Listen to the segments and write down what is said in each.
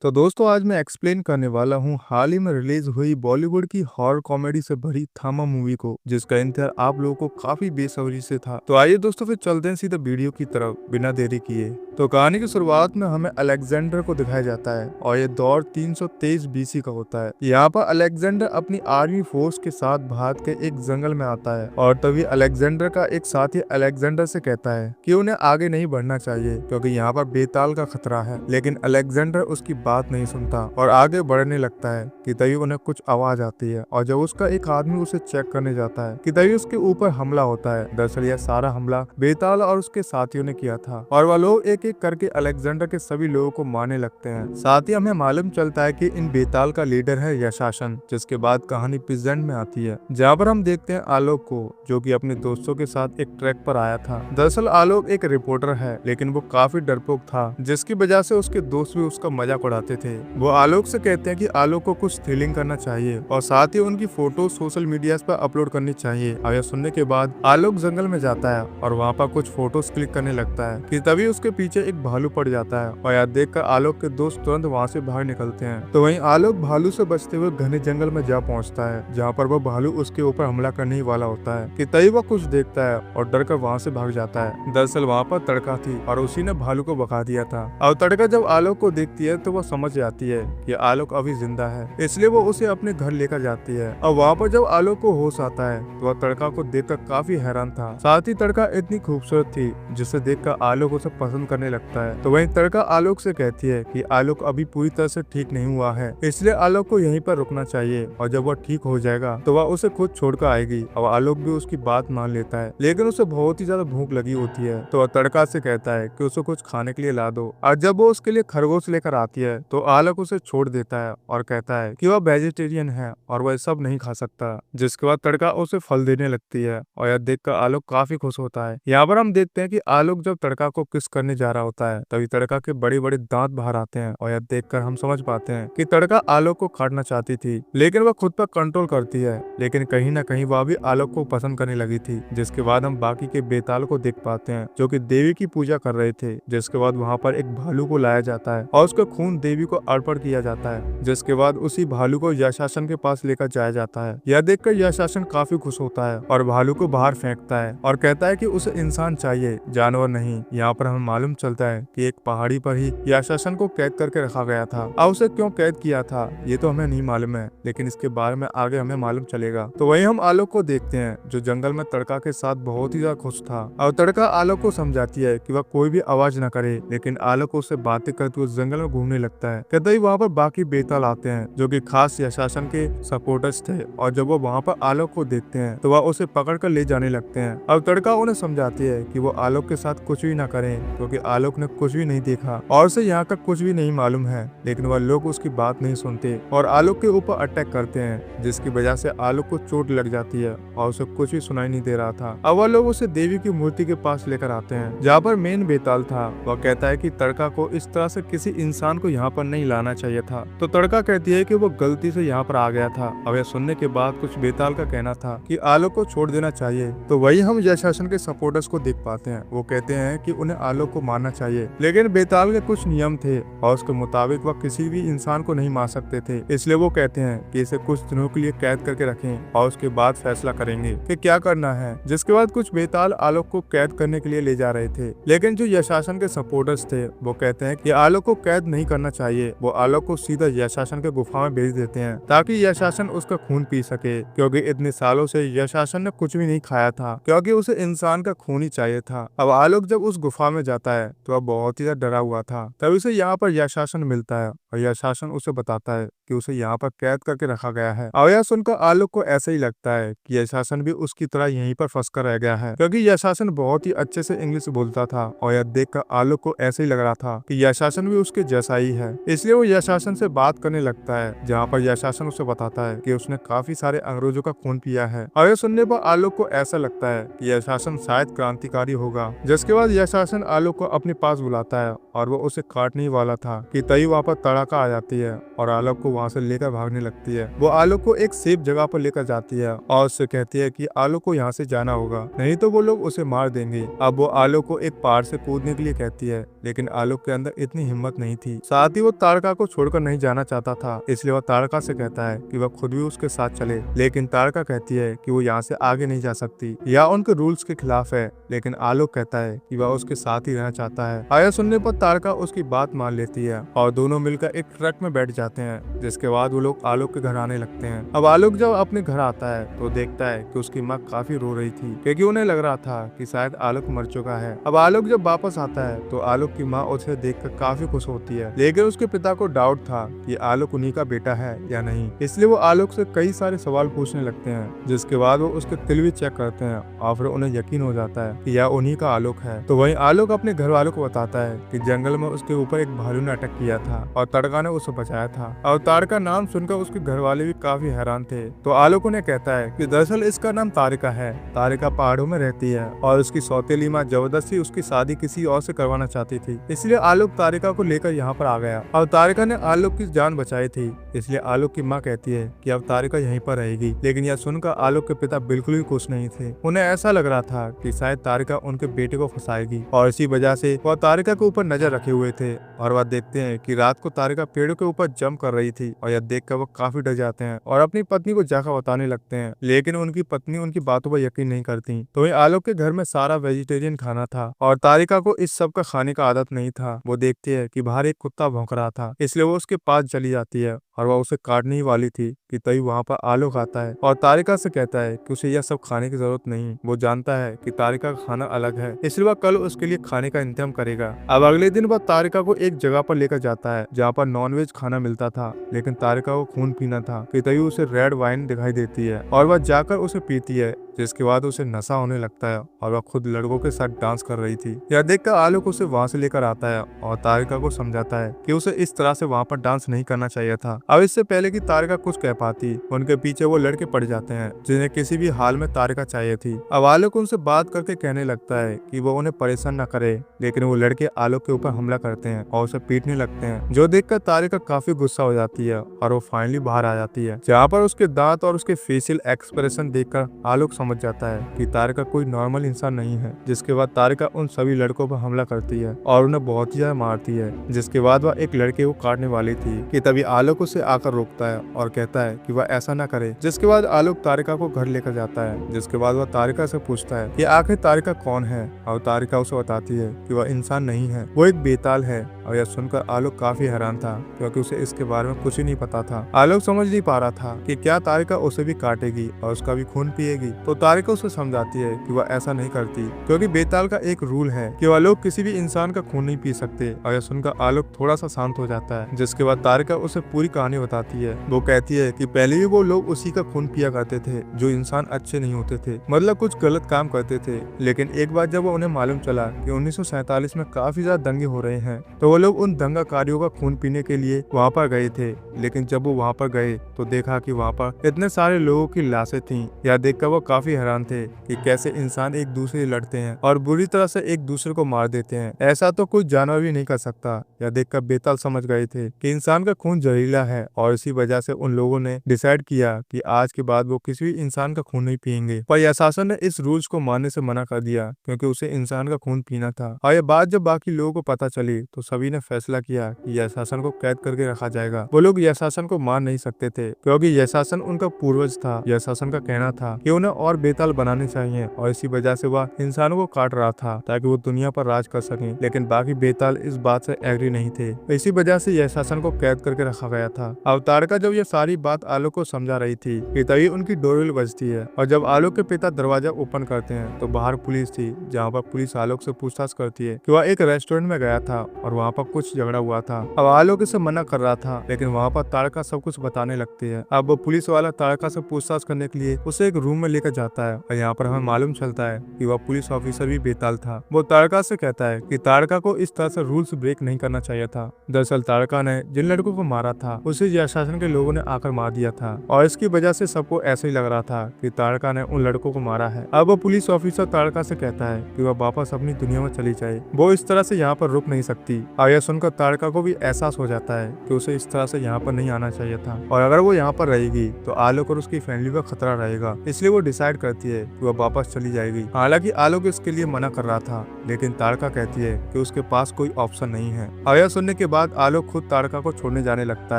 तो दोस्तों आज मैं एक्सप्लेन करने वाला हूँ हाल ही में रिलीज हुई बॉलीवुड की हॉरर कॉमेडी से भरी थामा मूवी को, जिसका इंतजार आप लोगों को काफी बेसब्री से था। तो आइए दोस्तों फिर चलते हैं सीधे वीडियो की तरफ बिना देरी किए। तो कहानी की शुरुआत में हमें अलेक्जेंडर को दिखाया जाता है और ये दौर 323 बीसी का होता है। यहाँ पर अलेक्जेंडर अपनी आर्मी फोर्स के साथ भारत के एक जंगल में आता है और तभी अलेक्जेंडर का एक साथी अलेक्जेंडर से कहता है कि उन्हें आगे नहीं बढ़ना चाहिए क्योंकि यहाँ पर बेताल का खतरा है। लेकिन अलेक्जेंडर उसकी बात नहीं सुनता और आगे बढ़ने लगता है कि तभी उन्हें कुछ आवाज आती है और जब उसका एक आदमी उसे चेक करने जाता है कि तभी उसके ऊपर हमला होता है। दरअसल यह सारा हमला बेताल और उसके साथियों ने किया था और वह लोग एक एक करके अलेक्जेंडर के सभी लोगों को मारने लगते हैं। साथ ही हमें मालूम चलता है कि इन बेताल का लीडर है यशासन। जिसके बाद कहानी प्रेजेंट में आती है जहाँ पर हम देखते हैं आलोक को, जो कि अपने दोस्तों के साथ एक ट्रैक पर आया था। दरअसल आलोक एक रिपोर्टर है लेकिन वो काफी डरपोक था, जिसकी वजह से उसके दोस्त भी उसका मजाक उड़ाते थे। वो आलोक से कहते हैं कि आलोक को कुछ थ्रिलिंग करना चाहिए और साथ ही उनकी फोटो सोशल मीडिया पर अपलोड करनी चाहिए। और यह सुनने के बाद आलोक जंगल में जाता है और वहाँ पर कुछ फोटोज क्लिक करने लगता है कि तभी उसके पीछे एक भालू पड़ जाता है और यह देखकर आलोक के दोस्त तुरंत वहाँ से बाहर निकलते हैं। तो वहीं आलोक भालू से बचते हुए घने जंगल में जा पहुँचता है जहाँ पर वह भालू उसके ऊपर हमला करने ही वाला होता है कि तभी वह कुछ देखता है और डर कर वहाँ से भाग जाता है। दरअसल वहाँ पर तड़का थी और उसी ने भालू को भगा दिया था। और तड़का जब आलोक को देखती है तो वह समझ जाती है कि आलोक अभी जिंदा है, इसलिए वो उसे अपने घर लेकर जाती है। और वहाँ पर जब आलोक को होश आता है तो वह तड़का को देखकर काफी हैरान था। साथ ही तड़का इतनी खूबसूरत थी जिसे देखकर आलोक उसे पसंद करने लगता है। तो वहीं तड़का आलोक से कहती है कि आलोक अभी पूरी तरह से ठीक नहीं हुआ है, इसलिए आलोक को यहीं पर रुकना चाहिए और जब वह ठीक हो जाएगा तो वह उसे खुद छोड़कर आएगी। और आलोक भी उसकी बात मान लेता है, लेकिन उसे बहुत ही ज्यादा भूख लगी होती है। तो वह तड़का से कहता है कि उसे कुछ खाने के लिए ला दो और जब वो उसके लिए खरगोश लेकर आती है तो आलोक उसे छोड़ देता है और कहता है कि वह वेजिटेरियन है और वह सब नहीं खा सकता। जिसके बाद तड़का उसे फल देने लगती है और यह देखकर आलोक काफी खुश होता है। यहाँ पर हम देखते हैं कि आलोक जब तड़का को किस करने जा रहा होता है तभी तड़का के बड़े बड़े दांत बाहर आते हैं और यह देखकर हम समझ पाते हैं कि तड़का आलोक को काटना चाहती थी, लेकिन वह खुद पर कंट्रोल करती है। लेकिन कहीं ना कहीं वह भी आलोक को पसंद करने लगी थी। जिसके बाद हम बाकी के बेताल को देख पाते हैं जो कि देवी की पूजा कर रहे थे। जिसके बाद वहाँ पर एक भालू को लाया जाता है और उसका खून देवी को अर्पण किया जाता है। जिसके बाद उसी भालू को यशासन के पास लेकर जाया जाता है। यह देखकर यशासन काफी खुश होता है और भालू को बाहर फेंकता है और कहता है कि उसे इंसान चाहिए, जानवर नहीं। यहाँ पर हमें मालूम चलता है कि एक पहाड़ी पर ही यशासन को कैद करके रखा गया था और उसे क्यों कैद किया था ये तो हमें नहीं मालूम है, लेकिन इसके बारे में आगे हमें मालूम चलेगा। तो वही हम आलोक को देखते हैं जो जंगल में तड़का के साथ बहुत ही ज्यादा खुश था और तड़का आलोक को समझाती है कि वह कोई भी आवाज न करे, लेकिन आलोक उससे बातें करते हुए जंगल में घूमने लगता है। कहते ही वहाँ पर बाकी बेताल आते हैं जो कि खास यशासन के सपोर्टर्स थे और जब वो वहाँ पर आलोक को देखते हैं तो वह उसे पकड़ कर ले जाने लगते हैं। अब तड़का उन्हें समझाती है कि वो आलोक के साथ कुछ भी न करें क्योंकि आलोक ने कुछ भी नहीं देखा और उसे यहाँ का कुछ भी नहीं मालूम है। लेकिन वह लोग उसकी बात नहीं सुनते और आलोक के ऊपर अटैक करते हैं, जिसकी वजह से आलोक को चोट लग जाती है और उसे कुछ भी सुनाई नहीं दे रहा था। अब वह लोग उसे देवी की मूर्ति के पास लेकर आते हैं जहाँ पर मेन बेताल था। वह कहता है कि तड़का को इस तरह से किसी इंसान को यहाँ पर नहीं लाना चाहिए था। तो तड़का कहती है कि वो गलती से यहाँ पर आ गया था। अब यह सुनने के बाद कुछ बेताल का कहना था कि आलोक को छोड़ देना चाहिए। तो वही हम यशासन के सपोर्टर्स को देख पाते हैं। वो कहते हैं कि उन्हें आलोक को मारना चाहिए, लेकिन बेताल के कुछ नियम थे और उसके मुताबिक वह किसी भी इंसान को नहीं मार सकते थे। इसलिए वो कहते हैं कि इसे कुछ दिनों के लिए कैद करके रखें और उसके बाद फैसला करेंगे कि क्या करना है। जिसके बाद कुछ बेताल आलोक को कैद करने के लिए ले जा रहे थे, लेकिन जो यशासन के सपोर्टर्स थे वो कहते हैं कि आलोक को कैद नहीं करना चाहिए। वो आलोक को सीधा यशासन के गुफा में भेज देते हैं ताकि यशासन उसका खून पी सके, क्योंकि इतने सालों से यशासन ने कुछ भी नहीं खाया था क्योंकि उसे इंसान का खून ही चाहिए था। अब आलोक जब उस गुफा में जाता है तो वह बहुत ही ज्यादा डरा हुआ था। तभी उसे यहाँ पर यशासन मिलता है और यशासन उसे बताता है कि उसे यहाँ पर कैद करके रखा गया है। और यह सुनकर आलोक को ऐसा ही लगता है कि यशासन भी उसकी तरह यहीं पर फंस कर रह गया है, क्योंकि यशासन बहुत ही अच्छे से इंग्लिश बोलता था और यह देखकर आलोक को ऐसे ही लग रहा था कि यशासन भी उसके जैसा ही है। इसलिए वो यशासन से बात करने लगता है जहाँ पर यशासन उसे बताता है कि उसने काफी सारे अंग्रेजों का खून पिया है। और यह सुनने पर आलोक को ऐसा लगता है कि यशासन शायद क्रांतिकारी होगा। जिसके बाद यशासन आलोक को अपने पास बुलाता है और वो उसे काटने वाला था कि तभी वहाँ पर तारका आ जाती है और आलोक को वहाँ से लेकर भागने लगती है। वो आलोक को एक सेफ जगह पर लेकर जाती है और उससे कहती है कि आलोक को यहाँ से जाना होगा, नहीं तो वो लोग उसे मार देंगे। अब वो आलोक को एक पहाड़ से कूदने के लिए कहती है, लेकिन आलोक के अंदर इतनी हिम्मत नहीं थी। साथ ही वो तारका को छोड़कर नहीं जाना चाहता था, इसलिए वो तारका से कहता है कि वह खुद भी उसके साथ चले। लेकिन तारका कहती है कि वो यहाँ से आगे नहीं जा सकती, या उनके रूल्स के खिलाफ है। लेकिन आलोक कहता है कि वह उसके साथ ही रहना चाहता है। आया सुनने पर तारका उसकी बात मान लेती है और दोनों मिलकर एक ट्रक में बैठ जाते हैं, जिसके बाद वो लोग आलोक के घर आने लगते हैं। अब आलोक जब अपने घर आता है तो देखता है कि उसकी माँ काफी रो रही थी, क्योंकि उन्हें लग रहा था कि शायद आलोक मर चुका है। अब आलोक जब वापस आता है तो आलोक की माँ उसे देखकर काफी खुश होती है, लेकिन उसके पिता को डाउट था कि आलोक उन्हीं का बेटा है या नहीं, इसलिए वो आलोक से कई सारे सवाल पूछने लगते हैं। जिसके बाद वो उसके तिल भी चेक करते हैं और फिर उन्हें यकीन हो जाता है कि यह उन्हीं का आलोक है। तो वहीं आलोक अपने घर वालों को बताता है कि जंगल में उसके ऊपर एक भालू ने अटैक किया था और तारका ने उसे बचाया था। और तारका नाम सुनकर उसके घर वाले भी काफी हैरान थे। तो आलोक उन्हें कहता है कि दरअसल इसका नाम तारिका है। तारिका पहाड़ों में रहती है और उसकी सौतेली माँ जबरदस्ती उसकी शादी किसी और से करवाना चाहती थी, इसलिए आलोक तारिका को लेकर यहाँ पर आ गया। और तारिका ने आलोक की जान बचाई थी, इसलिए आलोक की माँ कहती है कि अब तारिका यहीं पर रहेगी। लेकिन यह सुनकर आलोक के पिता बिल्कुल भी खुश नहीं थे। उन्हें ऐसा लग रहा था कि शायद तारिका उनके बेटे को फंसाएगी, और इसी वजह से वह तारिका के ऊपर नजर रखे हुए थे। और वह देखते हैं कि रात को तारिका पेड़ों के ऊपर जंप कर रही थी, और यह देखकर वो काफी डर जाते हैं और अपनी पत्नी को जाकर बताने लगते हैं। लेकिन उनकी पत्नी उनकी बातों पर यकीन नहीं करती। तो वहीं आलोक के घर में सारा वेजिटेरियन खाना था और तारिका को इस सब का खाने का आदत नहीं था। वो देखती है कि बाहर एक कुत्ता भौंक रहा था, इसलिए वो उसके पास चली जाती है और वह उसे काटने ही वाली थी कि तभी वहाँ पर आलोक आता है और तारिका से कहता है कि उसे यह सब खाने की जरूरत नहीं। वो जानता है कि तारिका का खाना अलग है, इसलिए वह कल उसके लिए खाने का इंतजाम करेगा। अब अगले दिन वह तारिका को एक जगह पर लेकर जाता है जहाँ पर नॉनवेज खाना मिलता था, लेकिन तारिका को खून पीना था कि तभी उसे रेड वाइन दिखाई देती है और वह जाकर उसे पीती है, जिसके बाद उसे नशा होने लगता है और वह खुद लड़कों के साथ डांस कर रही थी। यह देखकर आलोक उसे वहाँ से लेकर आता है और तारिका को समझाता है कि उसे इस तरह से वहाँ पर डांस नहीं करना चाहिए था। अब इससे पहले कि तारिका कुछ कह पाती, उनके पीछे वो लड़के पड़ जाते हैं जिन्हें किसी भी हाल में तारिका चाहिए थी। अब आलोक उनसे बात करके कहने लगता है कि वो उन्हें परेशान न करे, लेकिन वो लड़के आलोक के ऊपर हमला करते हैं और उसे पीटने लगते हैं, जो देखकर तारिका काफी गुस्सा हो जाती है और वो फाइनली बाहर आ जाती है, जहाँ पर उसके दांत और उसके फेशियल एक्सप्रेशन देखकर आलोक समझ जाता है कि तारिका कोई नॉर्मल इंसान नहीं है। जिसके बाद तारिका उन सभी लड़कों पर हमला करती है और उन्हें बहुत ही ज्यादा मारती है। जिसके बाद वह एक लड़के को काटने वाली थी कि तभी आलोक उसे आकर रोकता है और कहता है कि वह ऐसा ना करे। जिसके बाद आलोक तारिका को घर लेकर जाता है। जिसके बाद वह तारिका से पूछता है कि आखिर तारिका कौन है, और तारिका उसे बताती है कि वह इंसान नहीं है, वो एक बेताल है। और यह सुनकर आलोक काफी हैरान था, क्योंकि उसे इसके बारे में कुछ ही नहीं पता था। आलोक समझ नहीं पा रहा था कि क्या तारिका उसे भी काटेगी और उसका भी खून पिएगी। तो तारिका उसे समझाती है कि वह ऐसा नहीं करती, क्योंकि बेताल का एक रूल है कि वह लोग किसी भी इंसान का खून नहीं पी सकते। और यह सुनकर आलोक थोड़ा सा शांत हो जाता है। जिसके बाद तारिका उसे पूरी कहानी बताती है। वो कहती है कि पहले भी वो लोग उसी का खून पिया करते थे जो इंसान अच्छे नहीं होते थे, मतलब कुछ गलत काम करते थे। लेकिन एक बार जब उन्हें मालूम चला कि 1947 में काफी ज्यादा दंगे हो रहे हैं, तो वो लोग उन दंगाकारियों का खून पीने के लिए वहाँ पर गए थे। लेकिन जब वो वहाँ पर गए तो देखा कि वहाँ पर इतने सारे लोगों की लाशें थीं। यह देखकर वो काफी हैरान थे कि कैसे इंसान एक दूसरे से लड़ते हैं और बुरी तरह से एक दूसरे को मार देते हैं। ऐसा तो कोई जानवर भी नहीं कर सकता। यह देखकर बेताल समझ गए थे कि इंसान का खून जहरीला है, और इसी वजह से उन लोगों ने डिसाइड किया कि आज के बाद वो किसी भी इंसान का खून नहीं पियेंगे। पर यह शासन ने इस रूल्स को मानने से मना कर दिया, क्योंकि उसे इंसान का खून पीना था। और यह बात जब बाकी लोगों को पता चली तो सभी ने फैसला किया कि यह शासन को कैद करके रखा जाएगा। वो लोग यह शासन को मार नहीं सकते थे, क्योंकि यह शासन उनका पूर्वज था। यह शासन का कहना था कि उन्हें और बेताल बनाने चाहिए, और इसी वजह से वह इंसानों को काट रहा था ताकि वो दुनिया पर राज कर सकें। लेकिन बाकी बेताल इस बात से एग्री नहीं थे, इसी वजह से यह शासन को कैद करके रखा गया था। अब तारिका जब यह सारी बात आलोक को समझा रही थी कि तभी उनकी डोरबेल बजती है, और जब आलोक के पिता दरवाजा ओपन करते हैं तो बाहर पुलिस थी, जहाँ पर पुलिस आलोक से पूछताछ करती है कि वह एक रेस्टोरेंट में गया था और वहाँ पर कुछ झगड़ा हुआ था। अब आलोक इसे मना कर रहा था, लेकिन वहाँ पर तारिका सब कुछ बताने लगती है। अब वो पुलिस वाला तारिका से पूछताछ करने के लिए उसे एक रूम में लेकर जाता है और यहाँ पर हमें मालूम चलता है कि वह पुलिस ऑफिसर भी बेताल था। वो तारका से कहता है कि तारका को इस तरह से रूल्स ब्रेक नहीं करना चाहिए था। दरअसल तारका ने जिन लड़कों को मारा था उसे शासन के लोगों ने आकर मार दिया था और इसकी वजह से सबको ऐसे ही लग रहा था कि तारका ने उन लड़कों को मारा है। अब वो पुलिस ऑफिसर तारका से कहता है कि वह वापस अपनी दुनिया में चली जाए, वो इस तरह से यहाँ पर रुक नहीं सकती। और यह सुनकर तारका को भी एहसास हो जाता है कि उसे इस तरह से यहाँ पर नहीं आना चाहिए था और अगर वो यहाँ पर रहेगी तो आलोक और उसकी फैमिली का खतरा रहेगा, इसलिए वो डिसाइड करती है कि वह वापस चली जाएगी। हालांकि आलोक इसके लिए मना कर रहा था, लेकिन तारका कहती है कि उसके पास कोई ऑप्शन नहीं है। और यह सुनने के बाद आलोक खुद तारका को छोड़ने जाने लगता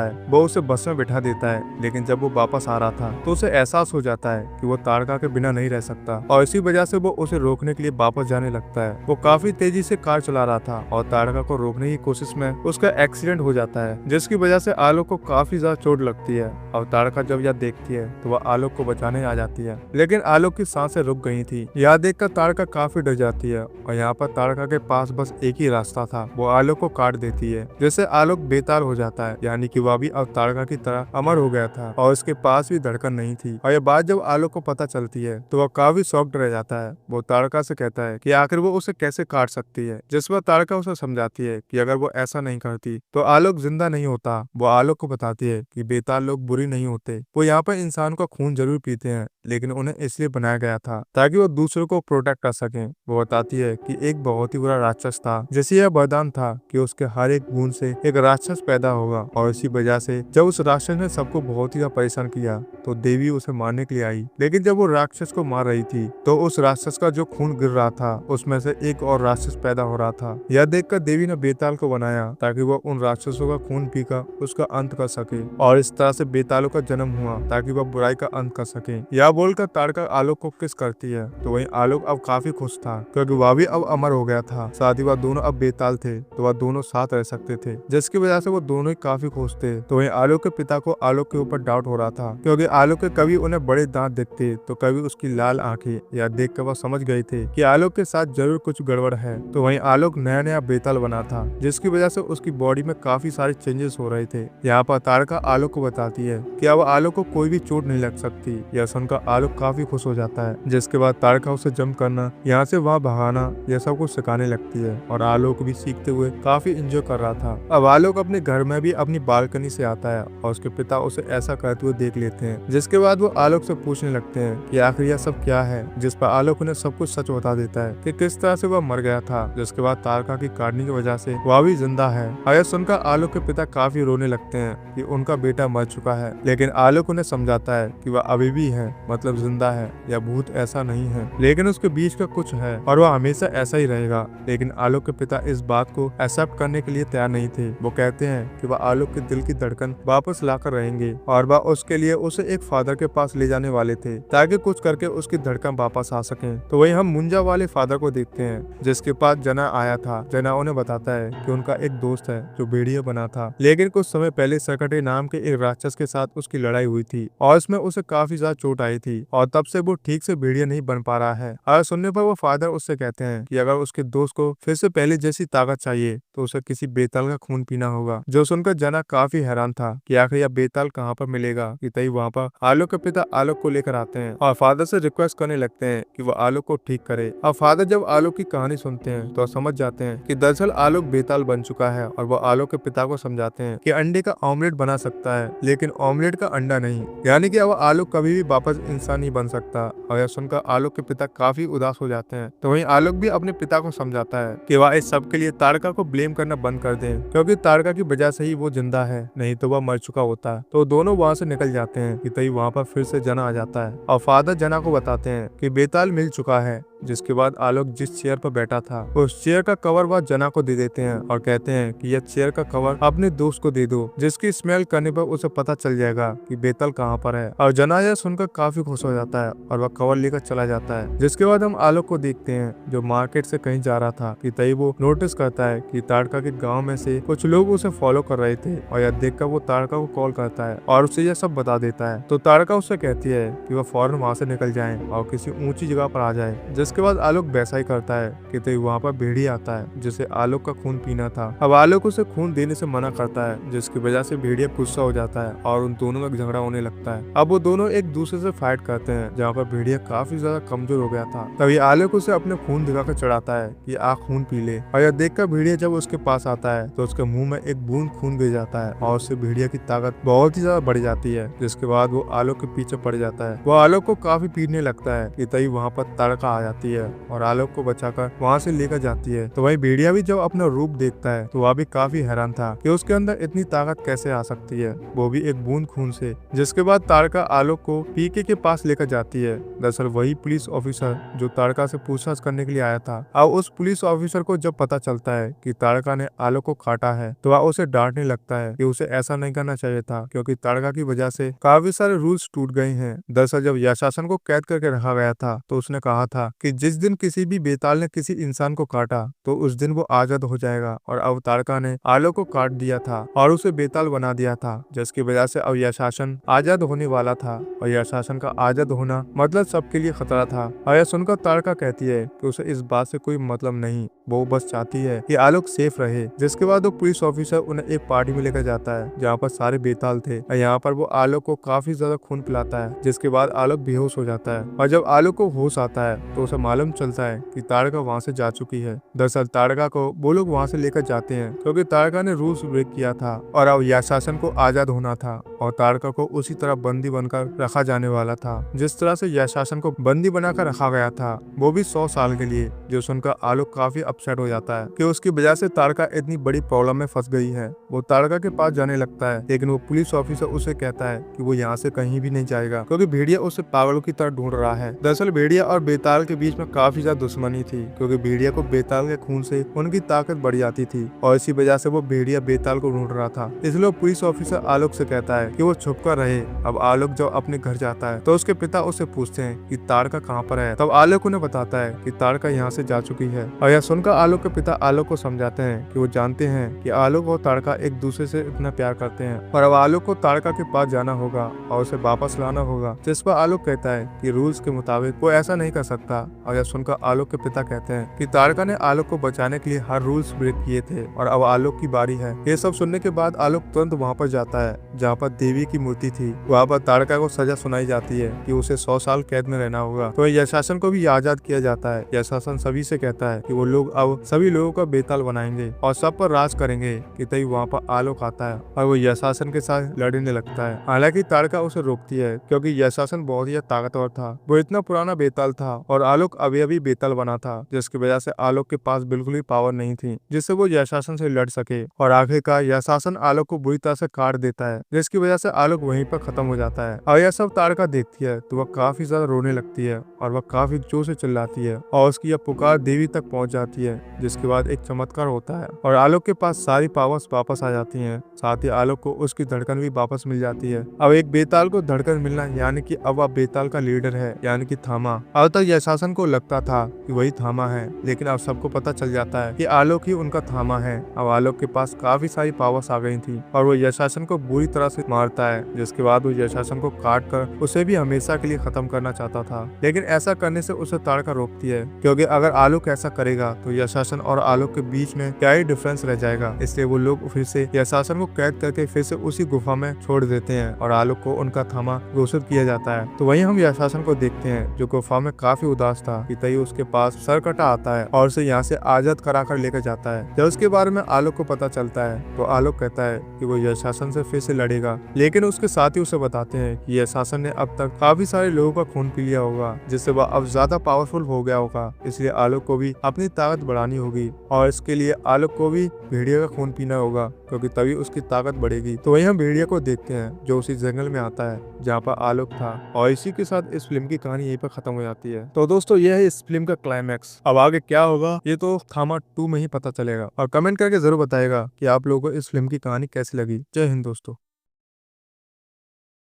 है। वो उसे बस में बैठा देता है, लेकिन जब वो वापस आ रहा था तो उसे एहसास हो जाता है कि वो तारका के बिना नहीं रह सकता और इसी वजह से वो उसे रोकने के लिए वापस जाने लगता है। वो काफी तेजी से कार चला रहा था और तारका को रोकने की कोशिश में उसका एक्सीडेंट हो जाता है, जिसकी वजह से आलोक को काफी ज्यादा चोट लगती है। और तारका जब यह देखती है तो वह आलोक को बचाने आ जाती है, लेकिन आलोक की सांसें रुक गई थी। यह देखकर तारका काफी डर जाती है और यहाँ पर तारका के पास बस एक ही रास्ता था, वो आलोक को काट देती है, जिससे आलोक बेताल हो जाता है, यानी कि वह भी अब तारका की तरह अमर हो गया था और उसके पास भी धड़कन नहीं थी। और यह बात जब आलोक को पता चलती है तो वह काफी शॉक्ड रह जाता है। वो तारका से कहता है कि आखिर वो उसे कैसे काट सकती है, जिस पर तारका उसे समझाती है कि अगर वो ऐसा नहीं करती तो आलोक जिंदा नहीं होता। वो आलोक को बताती है कि बेताल लोग बुरे नहीं होते, वो यहाँ पर इंसान का खून जरूर पीते हैं, लेकिन उन्हें इसलिए बनाया गया था ताकि वो दूसरों को प्रोटेक्ट कर सके। वो बताती है कि एक बहुत ही बुरा राक्षस था, जैसे यह वरदान था कि उसके हर एक बूंद से एक राक्षस पैदा होगा और इसी वजह से जब उस राक्षस ने सबको बहुत ही ज्यादा परेशान किया तो देवी उसे मारने के लिए आई। लेकिन जब वो राक्षस को मार रही थी तो उस राक्षस का जो खून गिर रहा था उसमें से एक और राक्षस पैदा हो रहा था। यह देखकर देवी ने बेताल को बनाया ताकि वह उन राक्षसों का खून पीकर उसका अंत कर सके और इस तरह से बेतालों का जन्म हुआ ताकि वह बुराई का अंत कर सके। यह बोलकर तारका आलोक को किस करती है तो वहीं आलोक अब काफी खुश था क्योंकि वह भी अब अमर हो गया था। साथ ही वह दोनों अब बेताल थे तो वह दोनों साथ रह सकते थे, जिसकी वजह से वो दोनों ही काफी खुश थे। तो वहीं आलोक के पिता को आलोक के ऊपर डाउट हो रहा था क्योंकि आलोक के कभी उन्हें बड़े दांत दिखते तो कभी उसकी लाल आंखें। यह देख कर वह समझ गए थे कि आलोक के साथ जरूर कुछ गड़बड़ है। तो वहीं आलोक नया नया बेताल बना था, जिसकी वजह से उसकी बॉडी में काफी सारे चेंजेस हो रहे थे। यहाँ पर तारका आलोक को बताती है कि अब आलोक को कोई भी चोट नहीं लग सकती। यह सुनकर आलोक काफी खुश हो जाता है, जिसके बाद तारका उसे जंप करना, यहाँ से वहाँ भागना, यह सब कुछ सिखाने लगती है और आलोक भी सीखते हुए काफी एंजॉय कर रहा था। अब आलोक अपने घर में भी अपनी बालकनी से आता है और उसके पिता उसे ऐसा करते हुए देख लेते हैं, जिसके बाद वो आलोक से पूछने लगते हैं कि आखिर यह सब क्या है, जिस पर आलोक उन्हें सब कुछ सच बता देता है कि किस तरह से वह मर गया था, जिसके बाद तारका की काटने की वजह से वह भी जिंदा है। यह सुनकर आलोक के पिता काफी रोने लगते हैं कि उनका बेटा मर चुका है, लेकिन आलोक उन्हें समझाता है कि वह अभी भी है, मतलब जिंदा है, या भूत ऐसा नहीं है, लेकिन उसके बीच का कुछ है और वह हमेशा ऐसा ही रहेगा। लेकिन आलोक के पिता इस बात को एक्सेप्ट करने के लिए तैयार नहीं थे। वो कहते हैं कि वह आलोक के दिल की धड़कन वापस लाकर रहेंगे और वह उसके लिए उसे एक फादर के पास ले जाने वाले थे ताकि कुछ करके उसकी धड़कन वापस आ सके। तो वही हम मुंजा वाले फादर को देखते हैं, जिसके पास जना आया था। जना उन्हें बताता है कि उनका एक दोस्त है जो भेड़िया बना था, लेकिन कुछ समय पहले सकटे नाम के एक राक्षस के साथ उसकी लड़ाई हुई थी और इसमें उसे काफी ज्यादा चोट आई थी और तब से वो ठीक से भेड़िया नहीं बन पा रहा है। और सुनने पर वो फादर उससे कहते हैं कि अगर उसके दोस्त को फिर से पहले जैसी ताकत चाहिए तो उसे किसी बेताल का खून पीना होगा। जो सुनकर जना काफी हैरान था कि आखिर यह बेताल कहाँ पर मिलेगा। कि तभी वहाँ पर आलोक के पिता आलोक को लेकर आते हैं और फादर से रिक्वेस्ट करने लगते हैं कि वो आलोक को ठीक करे। अब फादर जब आलोक की कहानी सुनते हैं तो समझ जाते हैं कि दरअसल आलोक बेताल बन चुका है और वो आलोक के पिता को समझाते हैं कि अंडे का ऑमलेट बना सकता है, लेकिन ऑमलेट का अंडा नहीं, यानी कि अब आलोक कभी भी वापस इंसान नहीं बन सकता। और यह सुनकर आलोक के पिता काफी उदास हो जाते हैं। तो वहीं आलोक भी अपने पिता को समझाता है कि वह इस सब के लिए तारका को ब्लेम करना बंद कर दें, क्योंकि तारका की वजह से ही वो जिंदा है, नहीं तो वह मर चुका होता। तो दोनों वहाँ से निकल जाते हैं कि तभी वहाँ पर फिर से जना आ जाता है और फादर जना को बताते हैं कि बेताल मिल चुका है। जिसके बाद आलोक जिस चेयर पर बैठा था उस चेयर का कवर वह जना को दे देते हैं और कहते हैं कि यह चेयर का कवर अपने दोस्त को दे दो, जिसकी स्मेल करने पर उसे पता चल जाएगा कि बेताल कहाँ पर है। और जना यह सुनकर काफी खुश हो जाता है और वह कवर लेकर चला जाता है। जिसके बाद हम आलोक को देखते हैं जो मार्केट से कहीं जा रहा था कि तभी वो नोटिस करता है कि तारका के गाँव में से कुछ लोग उसे फॉलो कर रहे थे और यह देखकर वो तारका को कॉल करता है और उसे यह सब बता देता है। तो तारका उससे कहती है कि वह फौरन वहाँ से निकल जाए और किसी ऊंची जगह पर आ जाए, जिसके बाद आलोक वैसा ही करता है कि तभी वहाँ पर भेड़िया आता है जिसे आलोक का खून पीना था। अब आलोक उसे खून देने से मना करता है, जिसकी वजह से भेड़िया गुस्सा हो जाता है और उन दोनों में झगड़ा होने लगता है। अब वो दोनों एक दूसरे से फाइट करते हैं, जहाँ पर भेड़िया काफी ज्यादा कमजोर हो गया था। तभी आलोक उसे अपने खून दिखाकर चढ़ाता है कि आ खून पी ले, और यह देखकर भेड़िया जब उसके पास आता है तो उसके मुंह में एक बूंद खून गिर जाता है और उससे भेड़िया की ताकत बहुत ही ज्यादा बढ़ जाती है। जिसके बाद वो आलोक के पीछे पड़ जाता है। वो आलोक को काफी पीटने लगता है कि तभी वहाँ पर ताड़का आ जाती है और आलोक को बचाकर वहाँ से लेकर जाती है। तो वही भेड़िया भी जब अपना रूप देखता है तो वह भी काफी हैरान था कि उसके अंदर इतनी ताकत कैसे आ सकती है, वो भी एक बूंद खून से। जिसके बाद ताड़का आलोक को पीके के पास लेकर जाती है। दरअसल वही पुलिस ऑफिसर जो ताड़का से पूछताछ करने के लिए आया था। अब उस पुलिस ऑफिसर को जब पता चलता है कि ताड़का ने आलोक को काटा है तो वह उसे डांटने लगता है कि उसे ऐसा नहीं करना चाहिए था, क्योंकि ताड़का की वजह से काफी सारे रूल्स टूट गए हैं। दरअसल जब यशासन को कैद करके रखा गया था तो उसने कहा था कि जिस दिन किसी भी बेताल ने किसी इंसान को काटा तो उस दिन वो आजाद हो जाएगा, और अब ताड़का ने आलोक को काट दिया था और उसे बेताल बना दिया था, जिसकी वजह से अब यशासन आजाद होने वाला था। और यशासन का आजाद होना मतलब सबके लिए खतरा था। और यह सुनकर ताड़का कहती है कि उसे इस बात से कोई मतलब नहीं, वो बस चाहती है कि आलोक सेफ रहे। जिसके बाद वो पुलिस ऑफिसर उन्हें एक पार्टी में लेकर जाता है जहाँ पर सारे बेताल थे, और यहाँ पर वो आलोक को काफी ज्यादा खून पिलाता है। जिसके बाद आलोक बेहोश हो जाता है, और जब आलोक को होश आता है तो उसे मालूम चलता है कि ताड़का वहाँ से जा चुकी है। दरअसल ताड़का को वो लोग वहाँ से लेकर जाते हैं क्योंकि ताड़का ने रूल्स ब्रेक किया था और अब यशासन को आजाद होना था, और ताड़का को उसी तरह बंदी बनकर रखा जाने वाला था जिस तरह से यशासन को बंदी बनाकर रखा गया था, वो भी 100 साल के लिए। जो सुनकर आलोक काफी अपसेट हो जाता है कि उसकी वजह से ताड़का इतनी बड़ी प्रॉब्लम में फंस गई है। वो ताड़का के पास जाने लगता है, लेकिन वो पुलिस ऑफिसर उसे कहता है कि वो यहाँ से कहीं भी नहीं जाएगा क्योंकि भेड़िया उसे पागलों की तरह ढूंढ रहा है। दरअसल भेड़िया और बेताल के बीच में काफी ज्यादा दुश्मनी थी, क्योंकि भेड़िया को बेताल के खून से उनकी ताकत बढ़ जाती थी, और इसी वजह से वो भेड़िया बेताल को ढूंढ रहा था। इसलिए पुलिस ऑफिसर आलोक से कहता है कि वो छुप कर रहे। अब आलोक जब अपने घर जाता है तो उसके पिता उससे पूछते हैं कि ताड़का कहाँ पर है। तब आलोक उन्हें बताता है कि ताड़का यहाँ से जा चुकी है, और यह सुनकर आलोक के पिता आलोक को समझाते हैं कि वो जानते हैं कि आलोक और ताड़का एक दूसरे से इतना प्यार करते हैं, और अब आलोक को ताड़का के पास जाना होगा और उसे वापस लाना होगा। जिस पर आलोक कहता है कि रूल्स के मुताबिक वो ऐसा नहीं कर सकता, और यह सुनकर आलोक के पिता कहते हैं कि ताड़का ने आलोक को बचाने के लिए हर रूल्स ब्रेक किए थे और अब आलोक की बारी है। ये सब सुनने के बाद आलोक तुरंत वहाँ पर जाता है जहाँ पर देवी की मूर्ति थी। वहाँ पर ताड़का को सजा सुनाई जाती है कि उसे 100 साल कैद में रहना होगा। तो यशासन को भी आजाद किया जाता है। यशासन सभी से कहता है कि वो लोग अब सभी लोगों का बेताल बनाएंगे और सब पर राज करेंगे। कि तभी वहाँ पर आलोक आता है और वो यशासन के साथ लड़ने लगता है। हालांकि ताड़का उसे रोकती है क्योंकि यशासन बहुत ही ताकतवर था, वो इतना पुराना बेताल था और आलोक अभी अभी बेताल बना था, जिसकी वजह से आलोक के पास बिल्कुल भी पावर नहीं थी जिससे वो यशासन से लड़ सके। और आखिरकार यशासन आलोक को बुरी तरह से काट देता है, जिसकी वजह से आलोक वहीं पर खत्म हो जाता है। और यह सब ताड़का देखती है तो वह काफी ज्यादा रोने लगती है और वह काफी जोर से चिल्लाती है, और उसकी यह पुकार देवी तक पहुंच जाती है। जिसके बाद एक चमत्कार होता है और आलोक के पास सारी पावर्स वापस आ जाती हैं। साथ ही आलोक को उसकी धड़कन भी वापस मिल जाती है। अब एक बेताल को धड़कन मिलना यानी कि अब वह बेताल का लीडर है, यानी कि थामा। अब तक यशासन को लगता था कि वही थामा है, लेकिन अब सबको पता चल जाता है कि आलोक ही उनका थामा है। अब आलोक के पास काफी सारी पावर्स आ गई थी और वो यशासन को बुरी तरह से मारता है। जिसके बाद वो यशासन को काट कर उसे भी हमेशा के लिए खत्म करना चाहता था, लेकिन ऐसा करने से उसे ताड़का रोकती है, क्योंकि अगर आलोक ऐसा करेगा तो यशासन और आलोक के बीच में क्या ही डिफरेंस रह जाएगा। इसलिए वो लोग फिर से यशासन को कैद करके फिर से उसी गुफा में छोड़ देते हैं और आलोक को उनका थामा घोषित किया जाता है। तो वहीं हम यशासन को देखते हैं जो गुफा में काफी उदास था कि तभी उसके पास सरकटा आता है और उसे यहाँ से आजाद कराकर लेकर जाता है। जब उसके बारे में आलोक को पता चलता है तो आलोक कहता है कि वो यशासन से फिर से लड़ेगा, लेकिन उसके साथी उसे बताते हैं कि यशासन ने अब तक काफी सारे लोगों का खून पी लिया होगा, जिससे वह अब ज्यादा पावरफुल हो गया होगा। इसलिए आलोक को भी अपनी ताकत बढ़ानी होगी और इसके लिए आलोक को भी भेड़िया का खून पीना होगा, क्योंकि तभी उसकी ताकत बढ़ेगी। तो वहीं हम भेड़िया को देखते हैं जो उसी जंगल में आता है जहाँ पर आलोक था, और इसी के साथ इस फिल्म की कहानी यहीं पर खत्म हो जाती है। तो दोस्तों यह है इस फिल्म का क्लाइमैक्स। अब आगे क्या होगा ये तो थामा 2 में ही पता चलेगा, और कमेंट करके जरूर बताएगा कि आप लोगों को इस फिल्म की कहानी कैसी लगी। जय हिंद दोस्तों।